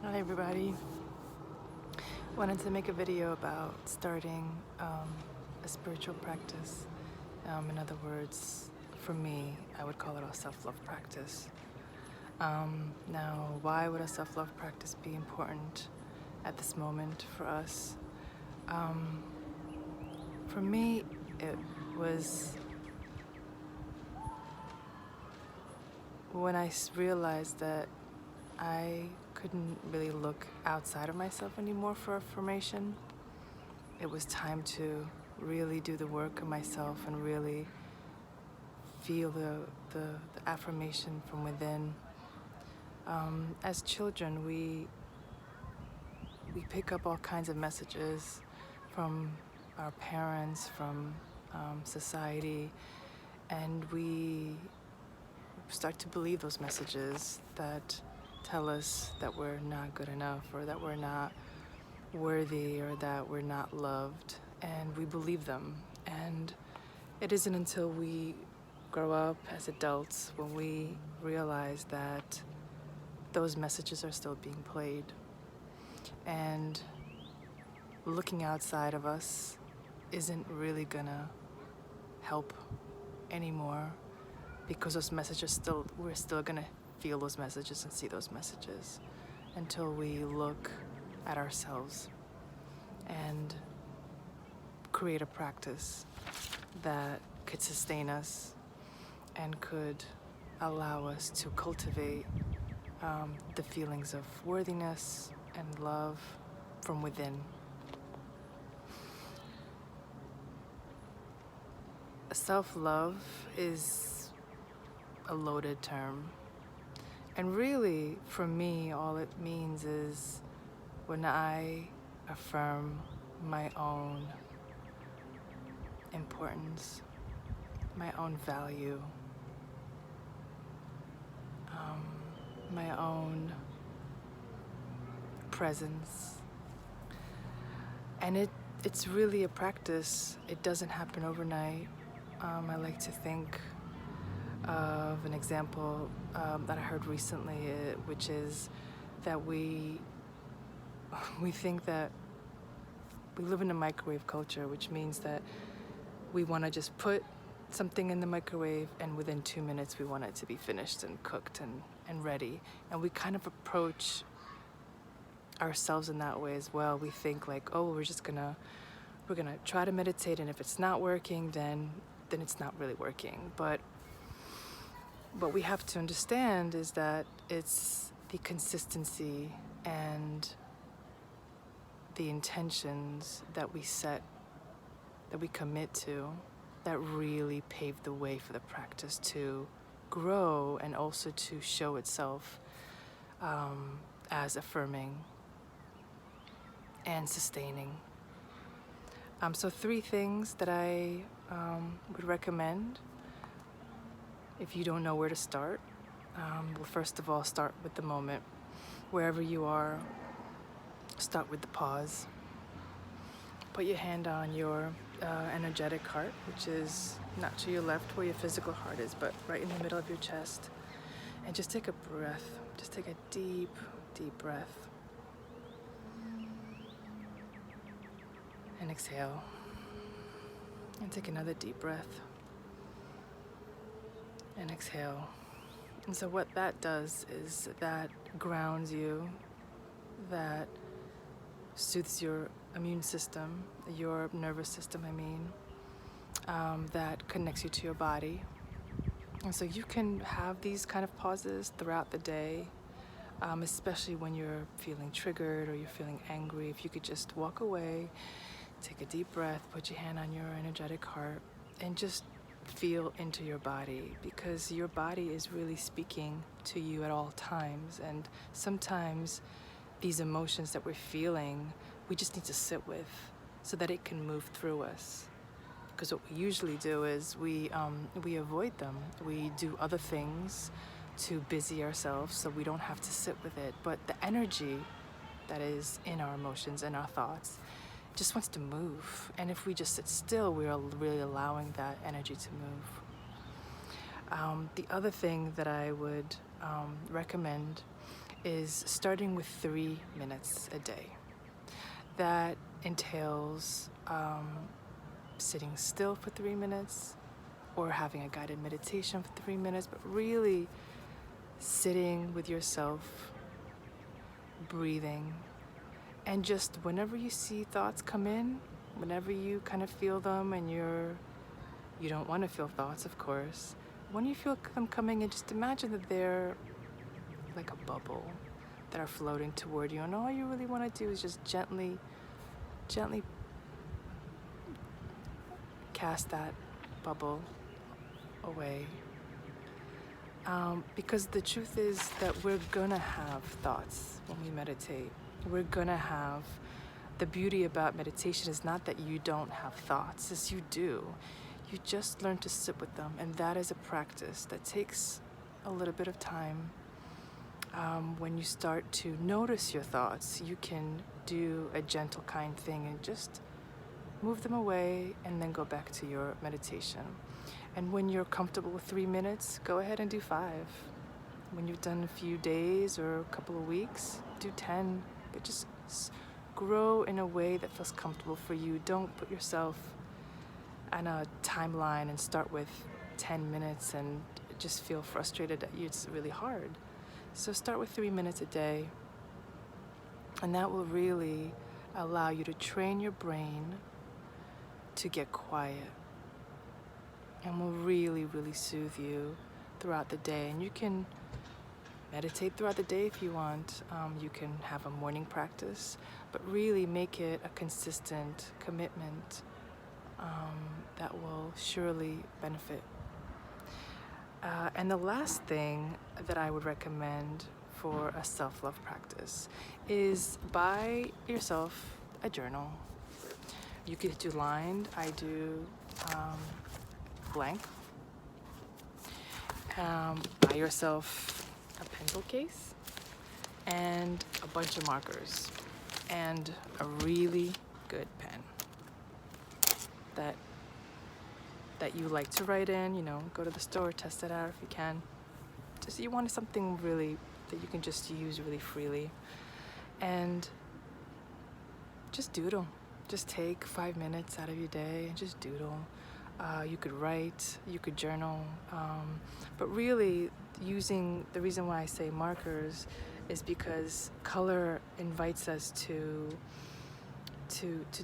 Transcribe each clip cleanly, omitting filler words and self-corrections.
Hi everybody. Wanted to make a video about starting a spiritual practice. In other words, for me, I would call it a self-love practice. Now, why would a self-love practice be important at this moment for us? For me, it was when I realized that I couldn't really look outside of myself anymore for affirmation. It was time to really do the work of myself and really feel the affirmation from within. As children, we pick up all kinds of messages from our parents, from society, and we start to believe those messages that tell us that we're not good enough, or that we're not worthy, or that we're not loved, and we believe them. And it isn't until we grow up as adults when we realize that those messages are still being played. And looking outside of us isn't really gonna help anymore, because those messages we're still gonna feel those messages and see those messages until we look at ourselves and create a practice that could sustain us and could allow us to cultivate the feelings of worthiness and love from within. Self-love is a loaded term. And really, for me, all it means is when I affirm my own importance, my own value, my own presence. And it's really a practice. It doesn't happen overnight. I like to think of an example that I heard recently, which is that we think that we live in a microwave culture, which means that we want to just put something in the microwave and within 2 minutes we want it to be finished and cooked and ready. And we kind of approach ourselves in that way as well. We think like, oh, we're gonna try to meditate, and if it's not working, then it's not really working. But what we have to understand is that it's the consistency and the intentions that we set, that we commit to, that really pave the way for the practice to grow and also to show itself as affirming and sustaining. So 3 things that I would recommend if you don't know where to start. Well, first of all, start with the moment. Wherever you are, start with the pause. Put your hand on your energetic heart, which is not to your left where your physical heart is, but right in the middle of your chest. And just take a breath. Just take a deep, deep breath. And exhale. And take another deep breath. And exhale. And so what that does is that grounds you, that soothes your immune system, your nervous system, that connects you to your body. And so you can have these kind of pauses throughout the day, especially when you're feeling triggered or you're feeling angry. If you could just walk away, take a deep breath, put your hand on your energetic heart, and just feel into your body, because your body is really speaking to you at all times. And sometimes these emotions that we're feeling, we just need to sit with so that it can move through us. Because what we usually do is we avoid them. We do other things to busy ourselves so we don't have to sit with it. But the energy that is in our emotions and our thoughts just wants to move. And if we just sit still, we are really allowing that energy to move. The other thing that I would recommend is starting with 3 minutes a day. That entails sitting still for 3 minutes or having a guided meditation for 3 minutes, but really sitting with yourself, breathing, and just whenever you see thoughts come in, whenever you kind of feel them and you don't want to feel thoughts, of course, when you feel them coming in, just imagine that they're like a bubble that are floating toward you, and all you really want to do is just gently cast that bubble away. Because the truth is that we're gonna have thoughts when we meditate. We're gonna have, the beauty about meditation is not that you don't have thoughts, as you do. You just learn to sit with them, and that is a practice that takes a little bit of time. When you start to notice your thoughts, you can do a gentle, kind thing and just move them away and then go back to your meditation. And when you're comfortable with 3 minutes, go ahead and do 5. When you've done a few days or a couple of weeks, do 10. But just grow in a way that feels comfortable for you. Don't put yourself on a timeline and start with 10 minutes and just feel frustrated that it's really hard. So start with 3 minutes a day, and that will really allow you to train your brain to get quiet, and will really, really soothe you throughout the day. And you can meditate throughout the day if you want. You can have a morning practice, but really make it a consistent commitment that will surely benefit. And the last thing that I would recommend for a self-love practice is buy yourself a journal. You could do lined, I do blank. Buy yourself a pencil case and a bunch of markers and a really good pen that you like to write in. Go to the store, test it out if you can. Just, you want something really that you can just use really freely, and just doodle. Just take 5 minutes out of your day and just doodle. You could write, you could journal, but really the reason why I say markers is because color invites us to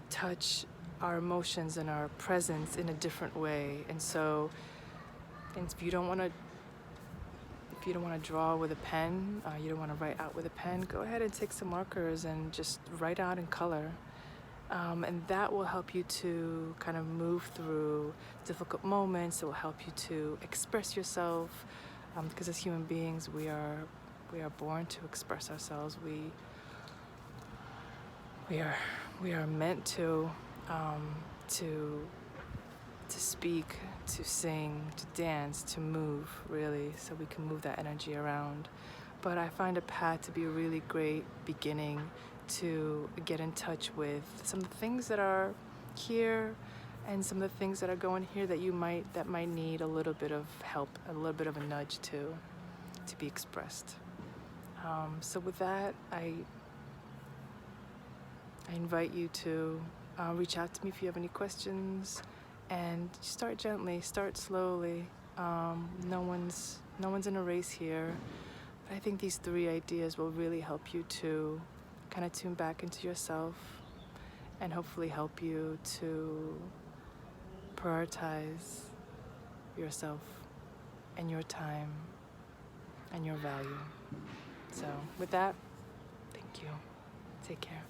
touch our emotions and our presence in a different way. And so, if you don't want to draw with a pen, you don't want to write out with a pen, go ahead and take some markers and just write out in color. And that will help you to kind of move through difficult moments. It will help you to express yourself, because as human beings, we are born to express ourselves. We are meant to speak, to sing, to dance, to move, really, so we can move that energy around. But I find a pad to be a really great beginning to get in touch with some of the things that are here and some of the things that are going here that might need a little bit of help, a little bit of a nudge to be expressed. So with that, I invite you to reach out to me if you have any questions, and start gently, start slowly. No one's in a race here. But I think these 3 ideas will really help you to kind of tune back into yourself and hopefully help you to prioritize yourself and your time and your value. So with that, thank you. Take care.